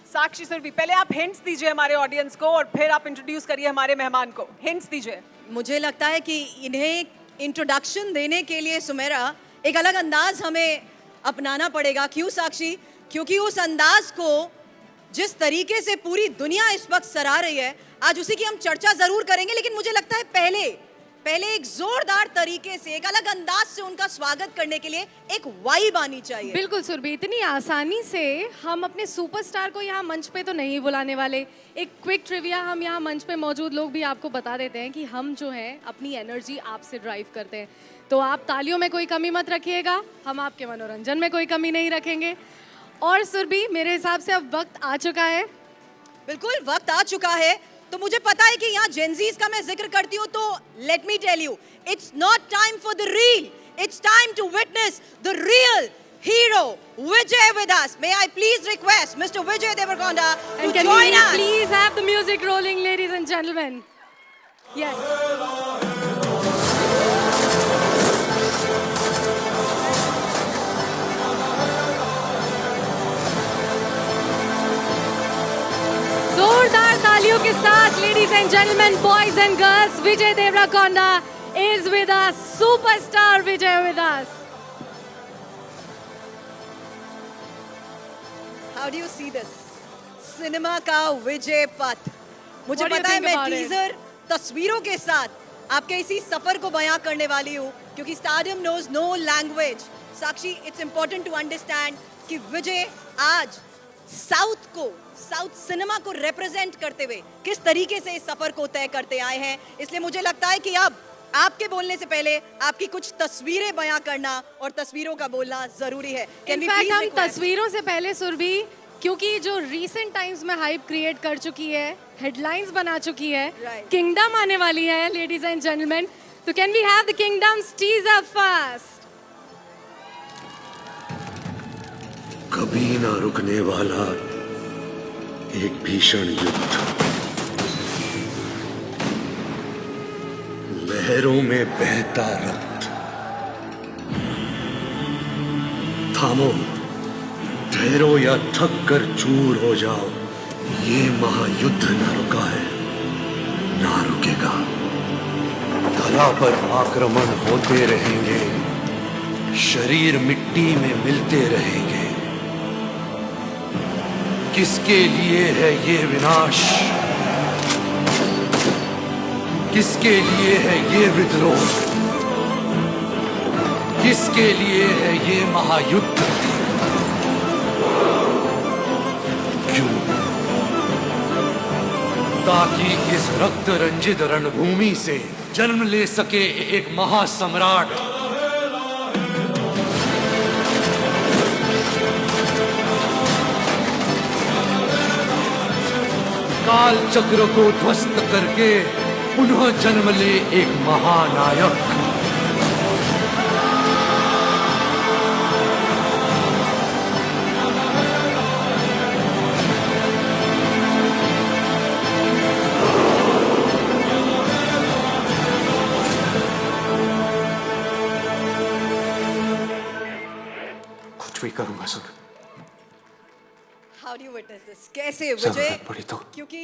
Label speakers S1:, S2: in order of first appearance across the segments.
S1: साक्षी सुरभि, पहले आप हिंट्स दीजिए हमारे ऑडियंस को और फिर आप इंट्रोड्यूस करिए हमारे मेहमान को। हिंट्स दीजिए।
S2: मुझे लगता है कि इन्हें इंट्रोडक्शन देने के लिए सुमेरा एक अलग अंदाज हमें अपनाना पड़ेगा। क्यों साक्षी? क्योंकि उस अंदाज को जिस तरीके से पूरी दुनिया इस वक्त सराह रही है, आज उसी की हम चर्चा जरूर करेंगे, लेकिन मुझे लगता है पहले एक जोरदार तरीके से, एक अलग अंदाज से उनका स्वागत करने के लिए एक वाइब आनी चाहिए।
S3: बिल्कुल सुरभि, इतनी आसानी से हम अपने सुपरस्टार को यहाँ मंच पे तो नहीं बुलाने वाले। एक क्विक ट्रिविया हम यहाँ मंच पे मौजूद लोग भी आपको बता देते हैं कि हम जो है अपनी एनर्जी आपसे ड्राइव करते हैं, तो आप तालियों में कोई कमी मत रखिएगा, हम आपके मनोरंजन में कोई कमी नहीं रखेंगे। और सुरभि, मेरे हिसाब से अब वक्त आ चुका है।
S2: बिल्कुल वक्त आ चुका है। तो मुझे पता है कि यहाँ जेनजीज का मैं जिक्र करती हूँ, तो let me tell you, it's not time for the reel, it's time to witness the real hero Vijay with us. May I please request Mr. Vijay Deverakonda to
S3: can
S2: join
S3: we
S2: us?
S3: Please have the music rolling, ladies and gentlemen. Yes. जोरदार तालियों के साथ, ladies and gentlemen, boys and girls, Vijay Deverakonda is with us. Superstar Vijay with us.
S2: How do you see this? Cinema का विजय पथ। मुझे
S3: What do you
S2: पता है
S3: think
S2: मैं
S3: about it?
S2: टीजर तस्वीरों के साथ आपके इसी सफर को बयां करने वाली हूँ, क्योंकि stardom knows no language. Sakshi, it's important to understand कि विजय आज साउथ सिनेमा को रिप्रेजेंट करते हुए किस तरीके से इस सफर को तय करते आए हैं। इसलिए मुझे लगता है कि अब आपके बोलने से पहले आपकी कुछ तस्वीरें बयां करना और तस्वीरों का बोलना जरूरी है।
S3: इनफैक्ट हम तस्वीरों से पहले सुरभि, क्योंकि जो रीसेंट टाइम्स में हाइप क्रिएट कर चुकी है, हेडलाइंस बना चुकी है, किंगडम आने वाली है लेडीज एंड जेंटलमैन, तो can we have the Kingdom's teaser first?
S4: कभी ना रुकने वाला एक भीषण युद्ध, लहरों में बहता रक्त। थामो, ठहरो या थक कर चूर हो जाओ, ये महायुद्ध ना रुका है, ना रुकेगा। धरा पर आक्रमण होते रहेंगे, शरीर मिट्टी में मिलते रहेंगे। किसके लिए है ये विनाश? किसके लिए है ये विद्रोह? किसके लिए है ये महायुद्ध? क्यों? ताकि इस रक्त रंजित रणभूमि से जन्म ले सके एक महासम्राट। काल चक्र को ध्वस्त करके पुनः जन्म ले एक महानायक। कुछ भी करूंगा sir.
S2: How do you witness this? कैसे विजय?
S4: जरूरत पड़ी तो
S2: क्योंकि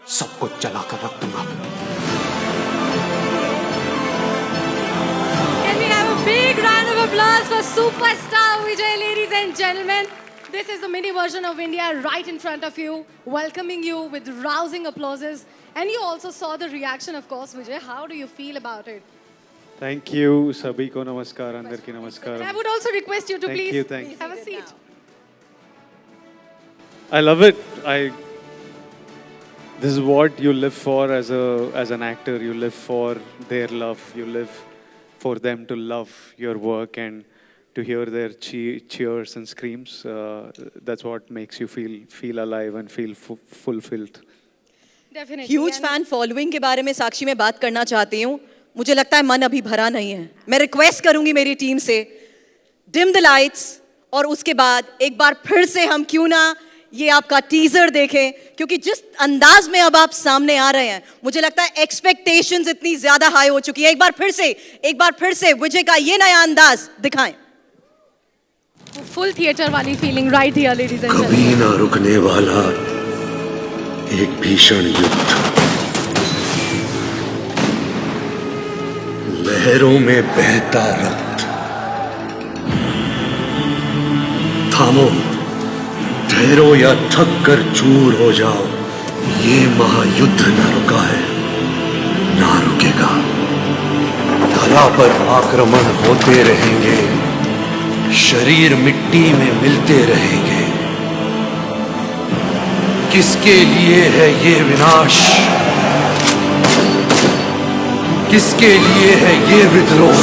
S4: सब कुछ जलाकर रख दूंगा।
S3: Can we have a big round of applause for superstar Vijay, ladies and gentlemen? This is the mini version of India right in front of you, welcoming you with rousing applauses. And you also saw the reaction, of course, Vijay. How do you feel about it?
S5: Thank you. Sabhi ko namaskar, andar ki namaskar.
S3: And I would also request you to please
S5: Thank you.
S3: have a seat.
S5: I love it. This is what you live for as an actor. You live for their love. You live for them to love your work and to hear their cheers and screams. That's what makes you feel alive and feel fulfilled.
S3: Definitely.
S2: Huge fan following के बारे में साक्षी में बात करना चाहती हूँ। मुझे लगता है मन अभी भरा नहीं है। मैं रिक्वेस्ट करूंगी मेरी टीम से, डिम द लाइट्स, और उसके बाद एक बार फिर से हम क्यों ना ये आपका टीजर देखें, क्योंकि जिस अंदाज में अब आप सामने आ रहे हैं, मुझे लगता है एक्सपेक्टेशंस इतनी ज्यादा हाई हो चुकी है। एक बार फिर से विजय का ये नया अंदाज दिखाएं।
S3: फुल थिएटर वाली feeling right here ladies and
S4: कभी ना रुकने वाला एक भीषण युद्ध, लहरों में बहता रक्त। थामो, ठहरो या थक कर चूर हो जाओ, ये महायुद्ध ना रुका है, ना रुकेगा। धरा पर आक्रमण होते रहेंगे, शरीर मिट्टी में मिलते रहेंगे। किसके लिए है ये विनाश, किसके लिए है ये विद्रोह,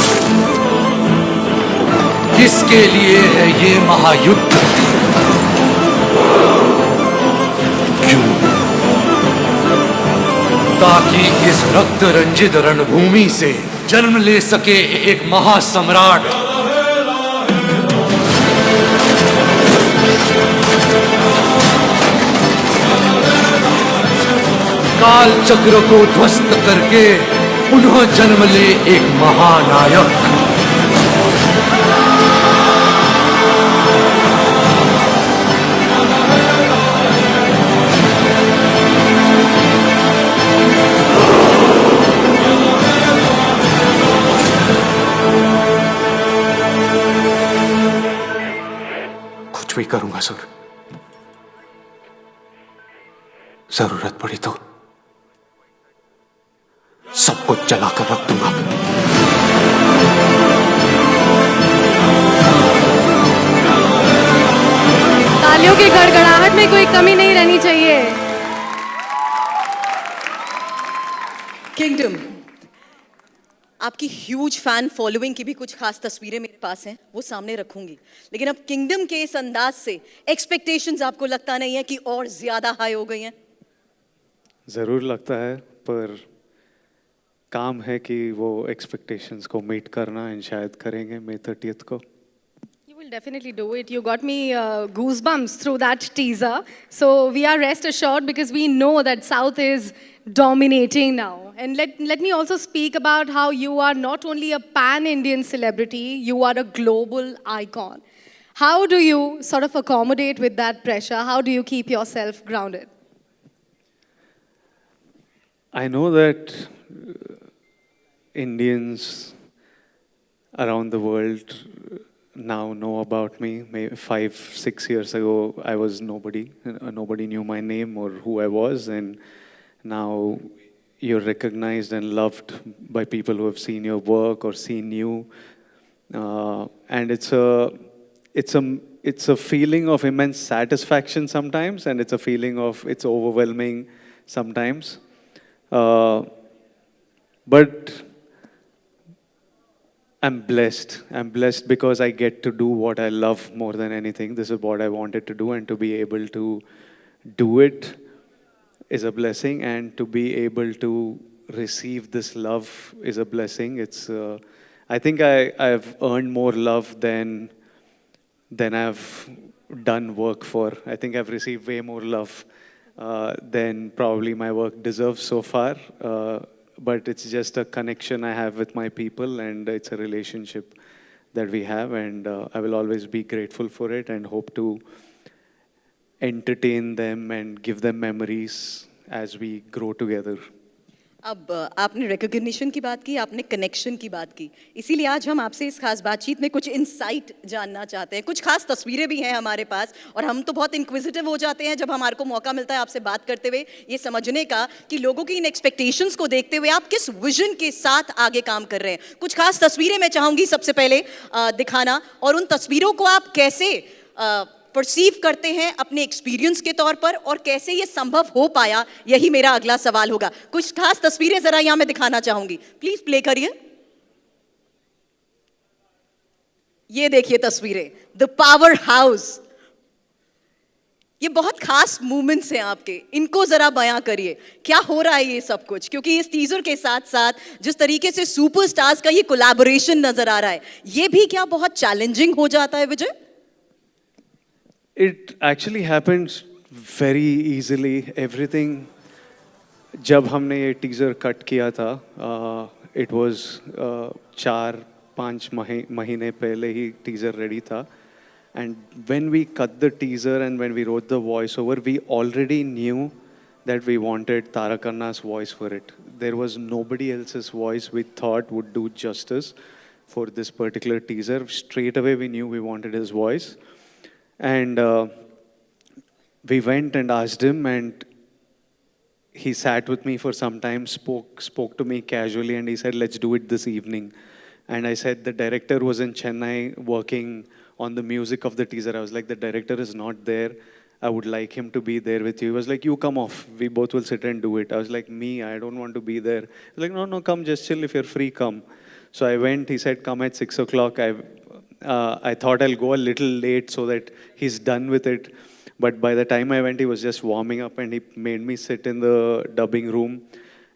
S4: किसके लिए है ये महायुद्ध? क्यों? ताकि इस रक्त रंजित रणभूमि से जन्म ले सके एक महासम्राट। काल चक्र को ध्वस्त करके पुनः जन्म ले एक महानायक।
S6: कुछ भी करूंगा सर, जरूरत पड़ी तो सब कुछ जलाकर रख दूंगा।
S3: तालियों की गड़गड़ाहट में कोई कमी नहीं रहनी चाहिए।
S2: किंगडम, आपकी ह्यूज फैन फॉलोइंग की भी कुछ खास तस्वीरें मेरे पास हैं, वो सामने रखूंगी। लेकिन अब किंगडम के इस अंदाज से एक्सपेक्टेशंस आपको लगता नहीं है कि और ज्यादा हाई हो गई हैं?
S5: ज़रूर लगता है, पर काम है कि वो एक्सपेक्टेशंस को मीट करना, एंड शायद करेंगे May 30th को।
S3: You will definitely do it. You got me goosebumps through that teaser. So we are rest assured because we know that South is dominating now. And let me also speak about how you are not only a pan-Indian celebrity, you are a global icon. How do you sort of accommodate with that pressure? How do you keep yourself grounded?
S5: I know that Indians around the world now know about me. Maybe 5-6 years ago, I was nobody. Nobody knew my name or who I was, and now you're recognized and loved by people who have seen your work or seen you, and it's a feeling of immense satisfaction sometimes, and it's a feeling of it's overwhelming sometimes. But I'm blessed. I'm blessed because I get to do what I love more than anything. This is what I wanted to do, and to be able to do it is a blessing, and to be able to receive this love is a blessing. I think I've earned more love than I've done work for. I think I've received way more love than probably my work deserves so far. But it's just a connection I have with my people, and it's a relationship that we have, and I will always be grateful for it and hope to entertain them and give them memories as we grow together.
S2: अब आपने recognition की बात की, आपने connection की बात की, इसीलिए आज हम आपसे इस खास बातचीत में कुछ इनसाइट जानना चाहते हैं। कुछ खास तस्वीरें भी हैं हमारे पास, और हम तो बहुत इंक्विजिटिव हो जाते हैं जब हमारे को मौका मिलता है आपसे बात करते हुए, ये समझने का कि लोगों की इन एक्सपेक्टेशंस को देखते हुए आप किस विजन के साथ आगे काम कर रहे हैं। कुछ खास तस्वीरें मैं चाहूँगी सबसे पहले दिखाना, और उन तस्वीरों को आप कैसे परसीव करते हैं अपने एक्सपीरियंस के तौर पर, और कैसे ये संभव हो पाया, यही मेरा अगला सवाल होगा। कुछ खास तस्वीरें जरा यहां मैं दिखाना चाहूंगी, प्लीज प्ले करिए। ये देखिए तस्वीरें, द पावर हाउस। ये बहुत खास मूवमेंट्स हैं आपके, इनको जरा बयां करिए, क्या हो रहा है ये सब कुछ? क्योंकि इस टीजर के साथ साथ जिस तरीके से सुपरस्टार्स का ये कोलैबोरेशन नजर आ रहा है, ये भी क्या बहुत चैलेंजिंग हो जाता है विजय?
S5: It actually happens very easily. Everything, जब हमने ये टीज़र कट किया था, it was 4-5 महीने पहले ही टीज़र रेडी था, And when we cut the teaser and when we wrote the voiceover, we already knew that we wanted Tarak Khanna's voice for it. There was nobody else's voice we thought would do justice for this particular teaser. Straight away, we knew we wanted his voice. And we went and asked him, and he sat with me for some time, spoke to me casually, and he said, let's do it this evening. And I said, the director was in Chennai working on the music of the teaser. I was like, the director is not there. I would like him to be there with you. He was like, you come off. We both will sit and do it. I was like, me, I don't want to be there. He was like, no, no, come, just chill. If you're free, come. So I went. He said, come at 6 o'clock. I thought I'll go a little late so that he's done with it. But by the time I went, he was just warming up and he made me sit in the dubbing room.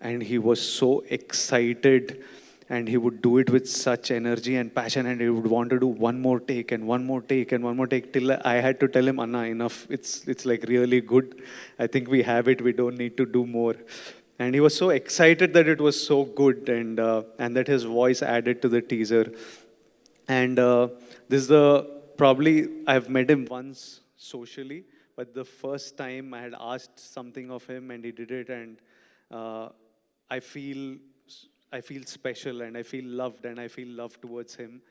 S5: And he was so excited. And he would do it with such energy and passion, and he would want to do one more take and one more take and one more take till I had to tell him, Anna, enough. It's like really good. I think we have it. We don't need to do more. And he was so excited that it was so good, and that his voice added to the teaser. And this is probably I've met him once socially, but the first time I had asked something of him and he did it, and I feel special and I feel loved, and I feel love towards him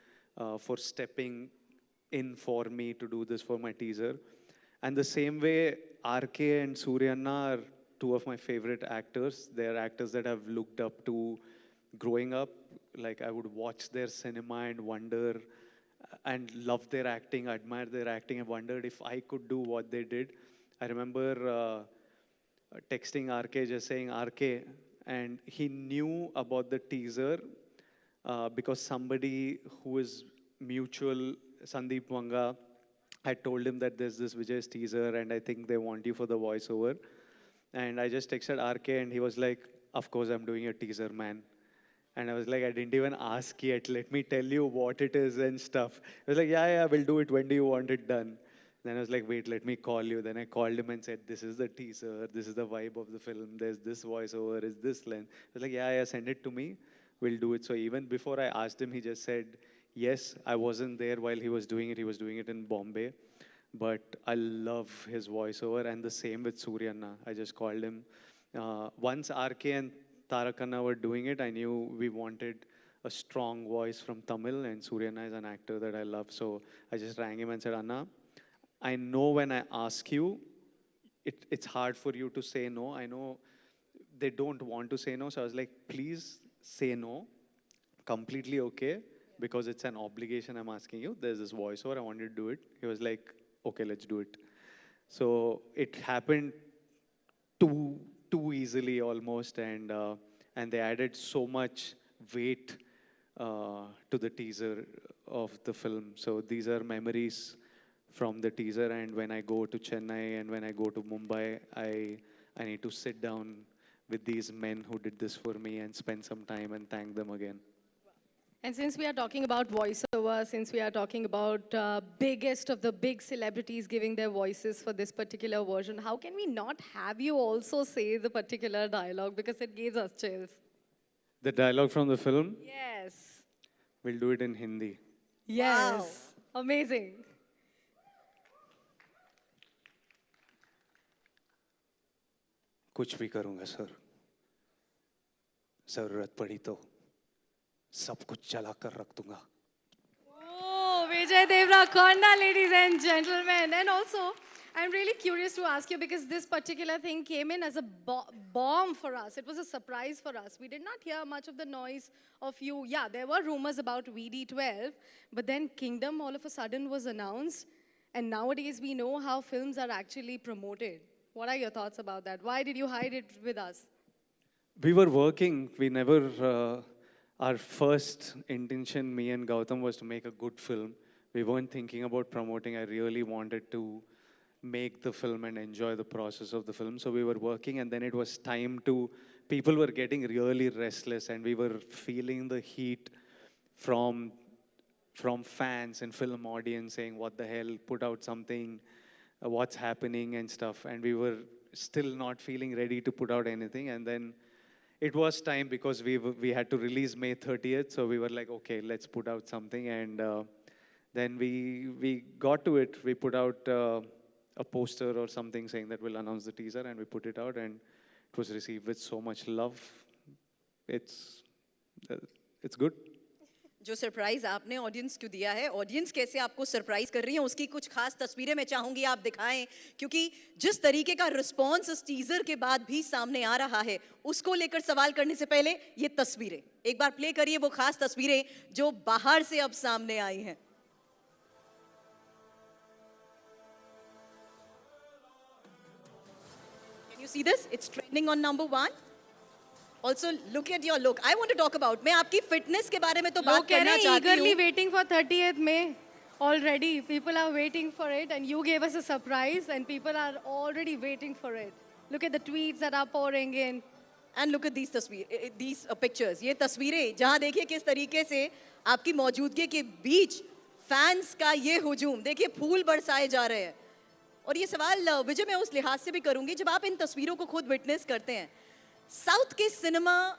S5: for stepping in for me to do this for my teaser. And the same way, RK and Suryanna are two of my favorite actors. They're actors that I've looked up to growing up. Like, I would watch their cinema and wonder and love their acting, admire their acting, and wondered if I could do what they did. I remember texting RK, just saying, RK, and he knew about the teaser because somebody who is mutual, Sandeep Wanga, had told him that there's this Vijay's teaser and I think they want you for the voiceover. And I just texted RK and he was like, of course I'm doing a teaser, man. And I was like, I didn't even ask yet. Let me tell you what it is and stuff. He was like, yeah, we'll do it. When do you want it done? Then I was like, wait, let me call you. Then I called him and said, this is the teaser. This is the vibe of the film. There's this voiceover. Is this length? I was like, yeah, send it to me. We'll do it. So even before I asked him, he just said, yes, I wasn't there while he was doing it. He was doing it in Bombay. But I love his voiceover. And the same with Suryanna. I just called him. Once RK and Tarak Khanna were doing it, I knew we wanted a strong voice from Tamil. And Suryanna is an actor that I love. So I just rang him and said, Anna, I know when I ask you, it's hard for you to say no. I know they don't want to say no. So I was like, please say no. Completely okay. Because it's an obligation I'm asking you. There's this voiceover. I want you to do it. He was like, okay, let's do it. So it happened too easily almost. And they added so much weight to the teaser of the film. So these are memories from the teaser, and when I go to Chennai and when I go to Mumbai, I need to sit down with these men who did this for me and spend some time and thank them again.
S3: And since we are talking about voiceover, since we are talking about biggest of the big celebrities giving their voices for this particular version, how can we not have you also say the particular dialogue, because it gives us chills?
S5: The dialogue from the film?
S3: Yes.
S5: We'll do it in Hindi.
S3: Yes. Wow. Amazing.
S6: कुछ भी करूंगा sir, जरूरत पड़ी तो सब कुछ जला कर रख दूंगा.
S3: Oh, Vijay Deverakonda, ladies and gentlemen. And also, I'm really curious to ask you, because this particular thing came in as a bomb for us. It was a surprise for us. We did not hear much of the noise of you. Yeah, there were rumors about VD12, but then Kingdom all of a sudden was announced. And nowadays we know how films are actually promoted. What are your thoughts about that? Why did you hide it with us?
S5: We were working. We never, our first intention, me and Gautam, was to make a good film. We weren't thinking about promoting. I really wanted to make the film and enjoy the process of the film. So we were working, and then it was time to, people were getting really restless, and we were feeling the heat from fans and film audience saying, what the hell, put out something, what's happening and stuff. And we were still not feeling ready to put out anything. And then it was time, because we had to release May 30th. So we were like, okay, let's put out something. And then we got to it. We put out a poster or something saying that we'll announce the teaser, and we put it out, and it was received with so much love. It's good.
S2: जो surprise आपने audience को दिया है, audience कैसे आपको surprise कर रही है, उसकी कुछ खास तस्वीरें मैं चाहूंगी आप दिखाएं, क्योंकि जिस तरीके का रिस्पांस इस टीजर के बाद भी सामने आ रहा है, उसको लेकर सवाल करने से पहले ये तस्वीरें एक बार प्ले करिए, वो खास तस्वीरें जो बाहर से अब सामने आई हैं. Can you see this? It's trending on number 1. Also, look at your look. I want to talk about. मैं आपकी फिटनेस के बारे में तो
S3: लोग
S2: बात
S3: कह
S2: करना
S3: रहे हैं
S2: चाहती
S3: eagerly
S2: हूँ.
S3: waiting for 30th May. Already, people are waiting for it, and you gave us a surprise, and people are already waiting for it. Look at the tweets that are pouring in.
S2: And look at these pictures. ये तस्वीरें जहाँ देखिए किस तरीके से आपकी मौजूदगी के बीच फैंस का ये हुजूम, देखिए फूल बरसाए जा रहे हैं. और ये सवाल विजय मैं उस लिहाज से भी करूंगी, जब आप इन तस्वीरों को खुद विटनेस करते हैं, साउथ के सिनेमा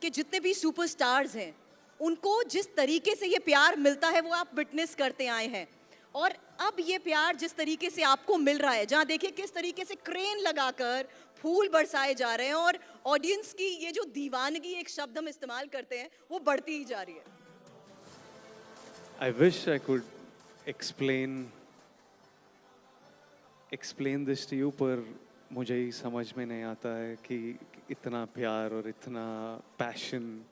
S2: के जितने भी सुपरस्टार्स हैं, उनको जिस तरीके से ये प्यार मिलता है वो आप विटनेस करते आए हैं, और अब ये प्यार जिस तरीके से आपको मिल रहा है, जहाँ देखिए किस तरीके से क्रेन लगाकर फूल बरसाए जा रहे हैं, और ऑडियंस की ये जो दीवानगी एक शब्द हम इस्तेमाल करते हैं वो बढ़ती ही जा रही है.
S5: I wish I could explain this to you, पर मुझे ही समझ में नहीं आता है कि इतना प्यार और इतना passion,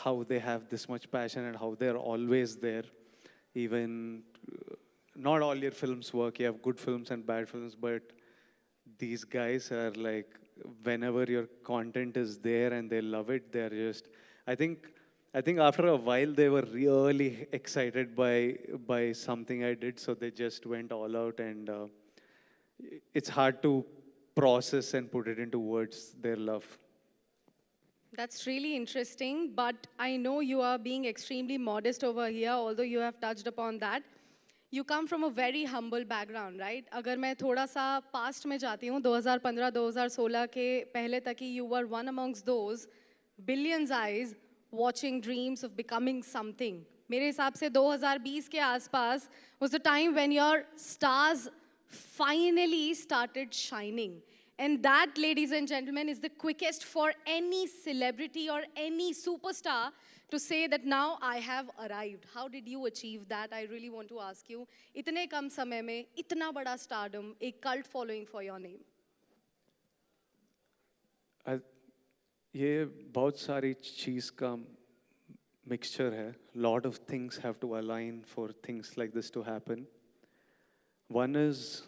S5: how they have this much passion and how they're always there. Even not all your films work. You have good films and bad films, but these guys are like, whenever your content is there and they love it, they're just, I think after a while they were really excited by something I did, so they just went all out, and it's hard to process and put it into words, their love.
S3: That's really interesting, but I know you are being extremely modest over here, although you have touched upon that. You come from a very humble background, right? अगर मैं थोड़ा सा past में जाती हूँ, 2015-2016 के पहले तक ही you were one amongst those billions eyes watching dreams of becoming something. मेरे हिसाब से 2020 के आसपास was the time when your stars finally started shining. And that, ladies and gentlemen, is the quickest for any celebrity or any superstar to say that now I have arrived. How did you achieve that? I really want to ask you. इतने कम समय में इतना बड़ा stardom, a cult following for your name.
S5: ये बहुत सारी चीज़ का mixture है. Lot of things have to align for things like this to happen. One is,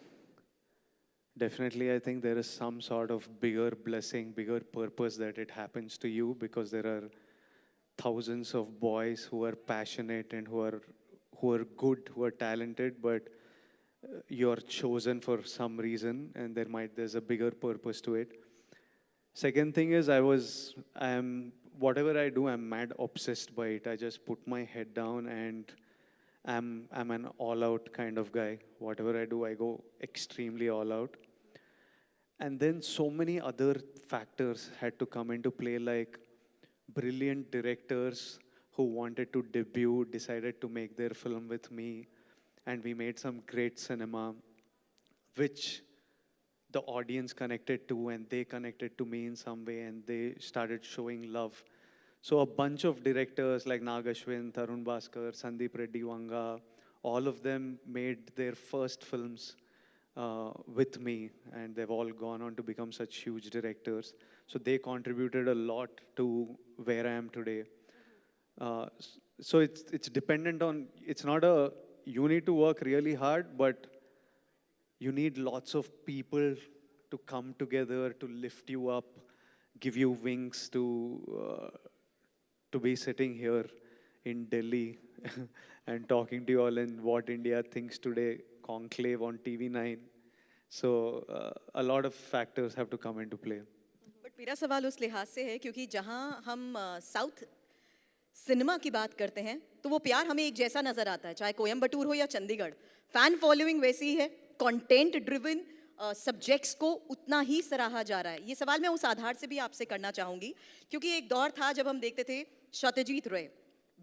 S5: definitely, I think there is some sort of bigger blessing, bigger purpose that it happens to you, because there are thousands of boys who are passionate and who are good, who are talented, but you're chosen for some reason, and there's a bigger purpose to it. Second thing is, whatever I do, I'm mad obsessed by it. I just put my head down, and I'm an all-out kind of guy. Whatever I do, I go extremely all-out. And then so many other factors had to come into play, like brilliant directors who wanted to debut, decided to make their film with me, and we made some great cinema, which the audience connected to, and they connected to me in some way, and they started showing love. So a bunch of directors like Nag Ashwin, Tarun Bhaskar, Sandeep Reddy Vanga, all of them made their first films with me, and they've all gone on to become such huge directors. So they contributed a lot to where I am today. So it's dependent on, it's not you need to work really hard, but you need lots of people to come together to lift you up, give you wings to be sitting here in Delhi and talking to you all in What India Thinks Today conclave on TV9. So a lot of factors have to come into play.
S2: But मेरा सवाल उस लिहाज से है, क्योंकि जहाँ हम south cinema की बात करते हैं तो वो प्यार हमें एक जैसा नजर आता है, चाहे कोयम्बटूर हो या चंडीगढ़. फैन फॉलोइंग वैसी ही है, कंटेंट ड्रिवन सब्जेक्ट्स को उतना ही सराहा जा रहा है. ये सवाल मैं उस आधार से भी आपसे करना चाहूँगी, क्योंकि एक दौर था जब हम देखते थे सत्यजीत रे,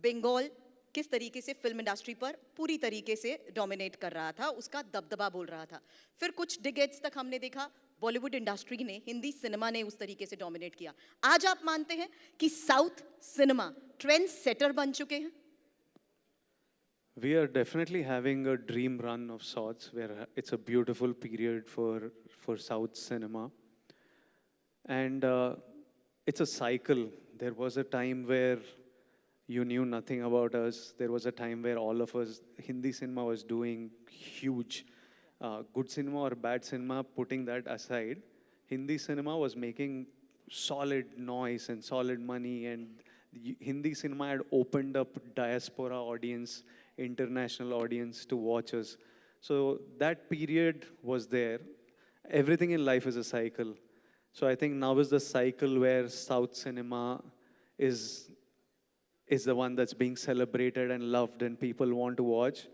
S2: बंगाल, किस तरीके से फिल्म इंडस्ट्री पर पूरी तरीके से डोमिनेट कर रहा था, उसका दबदबा बोल रहा था। फिर कुछ डिकेड्स तक हमने देखा बॉलीवुड इंडस्ट्री ने, हिंदी सिनेमा ने उस तरीके से डोमिनेट किया। आज आप मानते हैं कि साउथ सिनेमा ट्रेंड सेटर बन चुके हैं?
S5: We are definitely having a dream run of sorts, where it's a beautiful period for South cinema, and it's a cycle. There was a time where you knew nothing about us. There was a time where all of us, Hindi cinema was doing huge. Good cinema or bad cinema, putting that aside, Hindi cinema was making solid noise and solid money, and Hindi cinema had opened up diaspora audience, international audience to watch us. So that period was there. Everything in life is a cycle. So I think now is the cycle where South cinema is the one that's being celebrated and loved and people want to watch.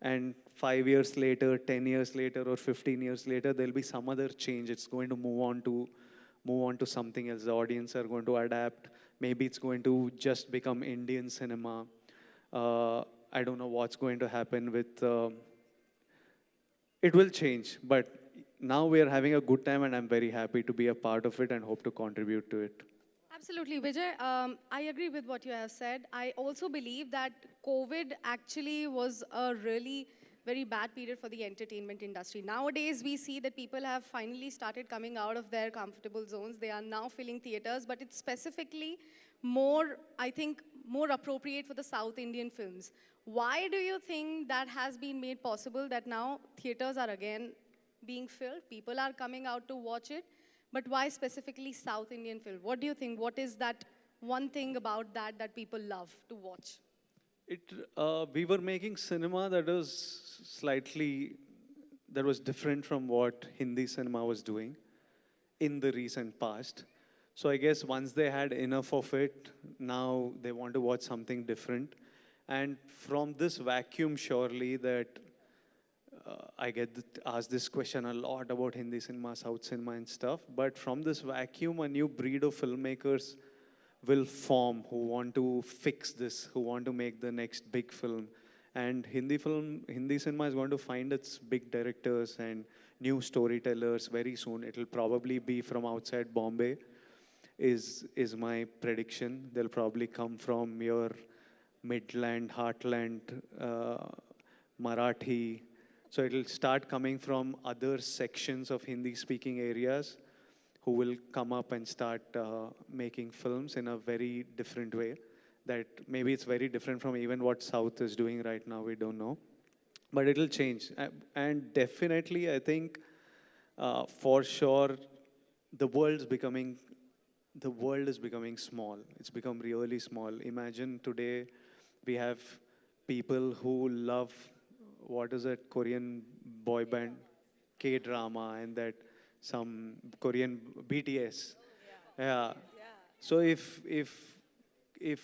S5: And 5 years later, 10 years later, or 15 years later, there'll be some other change. It's going to move on to something else. The audience are going to adapt. Maybe it's going to just become Indian cinema. I don't know what's going to happen with. It will change, but now we are having a good time, and I'm very happy to be a part of it and hope to contribute to it.
S3: Absolutely, Vijay. I agree with what you have said. I also believe that COVID actually was a really very bad period for the entertainment industry. Nowadays, we see that people have finally started coming out of their comfortable zones. They are now filling theaters, but it's specifically more, I think, more appropriate for the South Indian films. Why do you think that has been made possible, that now theaters are again being filled, people are coming out to watch it? But why specifically South Indian film? What do you think? What is that one thing about that people love to watch?
S5: We were making cinema that was different from what Hindi cinema was doing in the recent past. So I guess once they had enough of it, now they want to watch something different. And from this vacuum, surely that I get asked this question a lot about Hindi cinema, South cinema and stuff. But from this vacuum, a new breed of filmmakers will form who want to fix this, who want to make the next big film. And Hindi cinema is going to find its big directors and new storytellers very soon. It'll probably be from outside Bombay, is my prediction. They'll probably come from your Midland, Heartland, Marathi. So it'll start coming from other sections of Hindi-speaking areas who will come up and start making films in a very different way. That maybe it's very different from even what South is doing right now, we don't know. But it'll change. And definitely, I think, for sure, the world is becoming small. It's become really small. Imagine today, we have people who love, what is it, Korean boy band, K-drama, and that some Korean BTS. Yeah. So if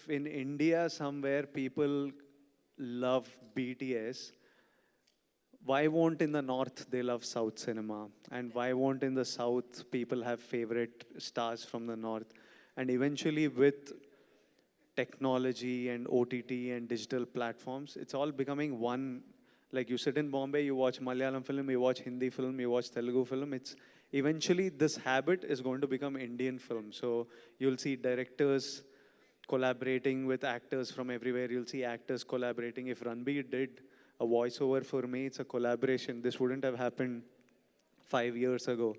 S5: in India somewhere people love BTS, why won't in the North they love South cinema? And why won't in the South people have favorite stars from the North? And eventually with technology and OTT and digital platforms, it's all becoming one. Like you sit in Bombay, you watch Malayalam film, you watch Hindi film, you watch Telugu film. It's eventually this habit is going to become Indian film. So you'll see directors collaborating with actors from everywhere. You'll see actors collaborating. If Ranbir did a voiceover for me, it's a collaboration. This wouldn't have happened 5 years ago.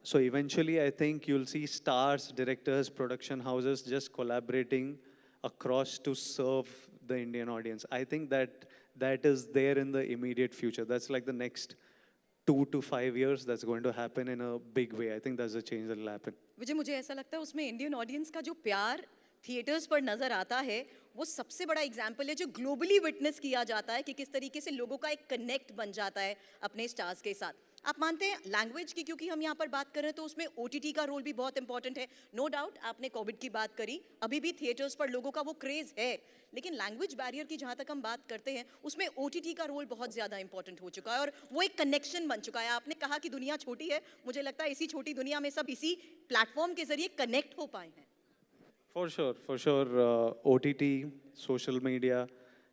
S5: So eventually, I think you'll see stars, directors, production houses just collaborating across to serve the Indian audience. I think that is there in the immediate future. That's like the next 2 to 5 years that's going to happen in a big way. I think that's a change that will happen.
S2: विजय, मुझे ऐसा लगता है उसमें Indian audience का जो प्यार theatres पर नजर आता है, वो सबसे बड़ा एग्जाम्पल है जो ग्लोबली विटनेस किया जाता है कि किस तरीके से लोगों का एक कनेक्ट बन जाता है अपने स्टार्स के साथ। आप मानते हैं लैंग्वेज की, क्योंकि हम यहाँ पर बात कर रहे हैं, तो उसमें ओटीटी का रोल भी बहुत इंपॉर्टेंट है। नो डाउट, आपने कोविड की बात करी, अभी भी थिएटर्स पर लोगों का वो क्रेज है, लेकिन लैंग्वेज बैरियर की जहाँ तक हम बात करते हैं, उसमें ओटीटी का रोल बहुत ज़्यादा इंपॉर्टेंट हो चुका है और वो एक कनेक्शन बन चुका है। आपने कहा कि दुनिया छोटी है, मुझे लगता है इसी छोटी दुनिया में सब इसी प्लेटफॉर्म के जरिए कनेक्ट हो पाए हैं।
S5: For sure. OTT, social media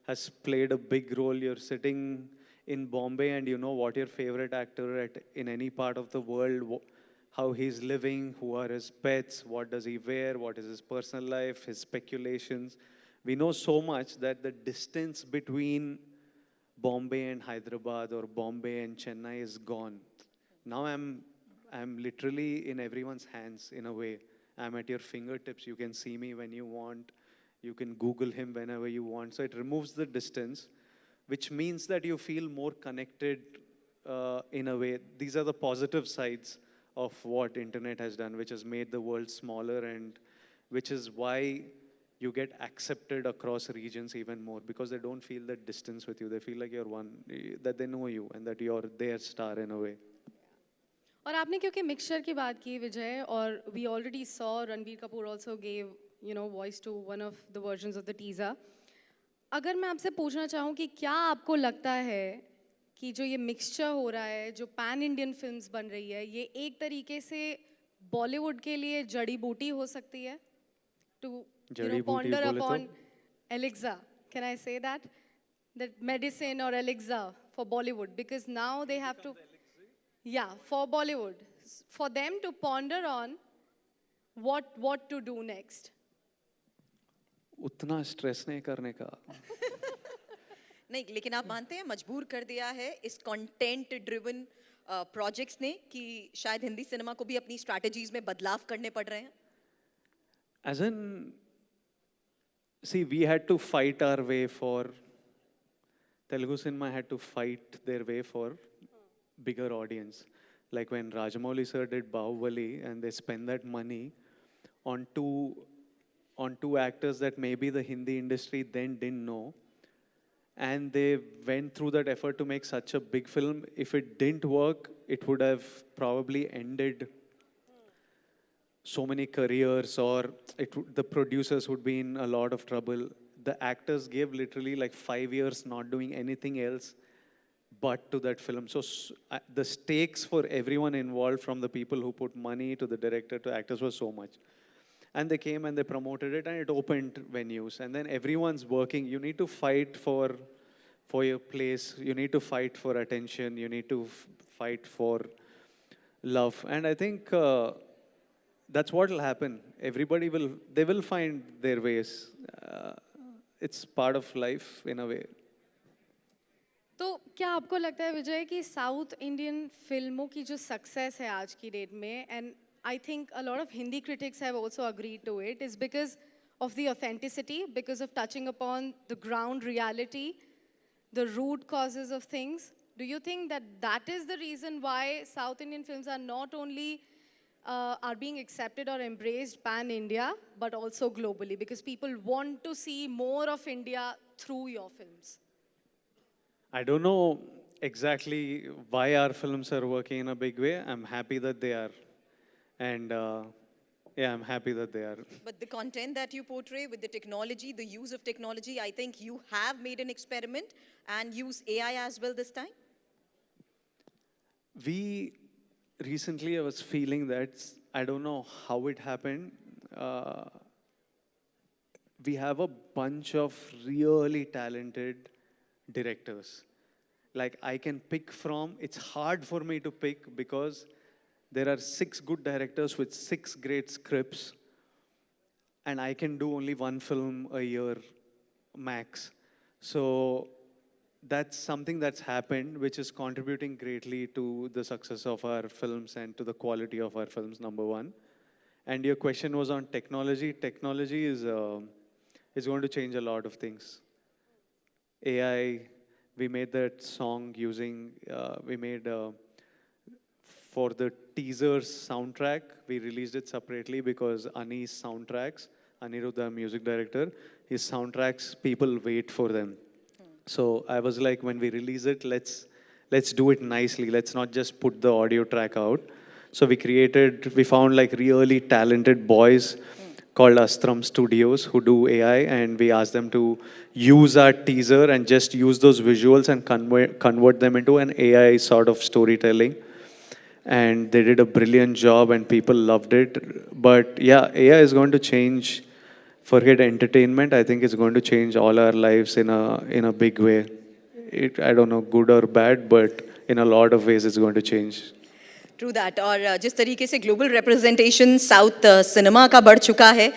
S5: has played a big role. You're sitting in Bombay and you know what your favorite actor in any part of the world, how he's living, who are his pets, what does he wear, what is his personal life, his speculations. We know so much that the distance between Bombay and Hyderabad or Bombay and Chennai is gone. Now I'm literally in everyone's hands in a way. I'm at your fingertips. You can see me when you want. You can Google him whenever you want. So it removes the distance, which means that you feel more connected in a way. These are the positive sides of what internet has done, which has made the world smaller, and which is why you get accepted across regions even more, because they don't feel that distance with you. They feel like you're one, that they know you and that you're their star in a way.
S3: और आपने क्योंकि mixture की बात की विजय, और we already saw Ranbir Kapoor also gave voice to one of the versions of the teaser. अगर मैं आपसे पूछना चाहूँ कि क्या आपको लगता है कि जो ये मिक्सचर हो रहा है, जो पैन इंडियन फिल्म्स बन रही है, ये एक तरीके से बॉलीवुड के लिए जड़ी बूटी हो सकती है to ponder upon elixir? Can I say that? That medicine or elixir for Bollywood, because now they have to, yeah, for Bollywood, for them to ponder on what to do next.
S5: उतना stress नहीं करने का.
S2: नहीं, लेकिन आप मानते हैं मजबूर कर दिया है इस कंटेंट ड्रिवन प्रोजेक्ट्स ने कि शायद हिंदी सिनेमा को भी अपनी स्ट्रैटेजीज में बदलाव करने पड़ रहे हैं?
S5: As in, see, we had to fight our way for, Telugu cinema had to fight their way for bigger audience. Like when Rajamouli sir did Bahubali and they spent that money on two actors that maybe the Hindi industry then didn't know. And they went through that effort to make such a big film. If it didn't work, it would have probably ended so many careers, or the producers would be in a lot of trouble. The actors gave literally like 5 years not doing anything else but to that film. So the stakes for everyone involved, from the people who put money to the director to actors, was so much. And they came and they promoted it and it opened venues. And then everyone's working. You need to fight for your place. You need to fight for attention. You need to fight for love. And I think that's what will happen. Everybody will find their ways. It's part of life in a way.
S3: तो क्या आपको लगता है विजय कि south Indian फिल्मों की जो success है आज की डेट में, and I think a lot of Hindi critics have also agreed to it, is because of the authenticity, because of touching upon the ground reality, the root causes of things. Do you think that that is the reason why South Indian films are not only are being accepted or embraced pan-India, but also globally? Because people want to see more of India through your films.
S5: I don't know exactly why our films are working in a big way. I'm happy that they are. And yeah, I'm happy that they are.
S2: But the content that you portray with the technology, the use of technology, I think you have made an experiment and use AI as well this time?
S5: Recently, I was feeling that, I don't know how it happened. We have a bunch of really talented directors. Like I can pick from, it's hard for me to pick because there are 6 good directors with 6 great scripts, and I can do only 1 film a year max. So that's something that's happened, which is contributing greatly to the success of our films and to the quality of our films, number 1. And your question was on technology. Technology is going to change a lot of things. AI, we made that song using, for the teaser's soundtrack, we released it separately because Ani's soundtracks, Aniruddha, music director, his soundtracks, people wait for them. So I was like, when we release it, let's do it nicely. Let's not just put the audio track out. So we found like really talented boys called Astram Studios who do AI, and we asked them to use our teaser and just use those visuals and convert them into an AI sort of storytelling. And they did a brilliant job and people loved it. But yeah, AI is going to change forget entertainment. I think it's going to change all our lives in a big way. I don't know, good or bad, but in a lot of ways it's going to change.
S2: True that. और जिस तरीके से global representation south cinema का बढ़ चुका है,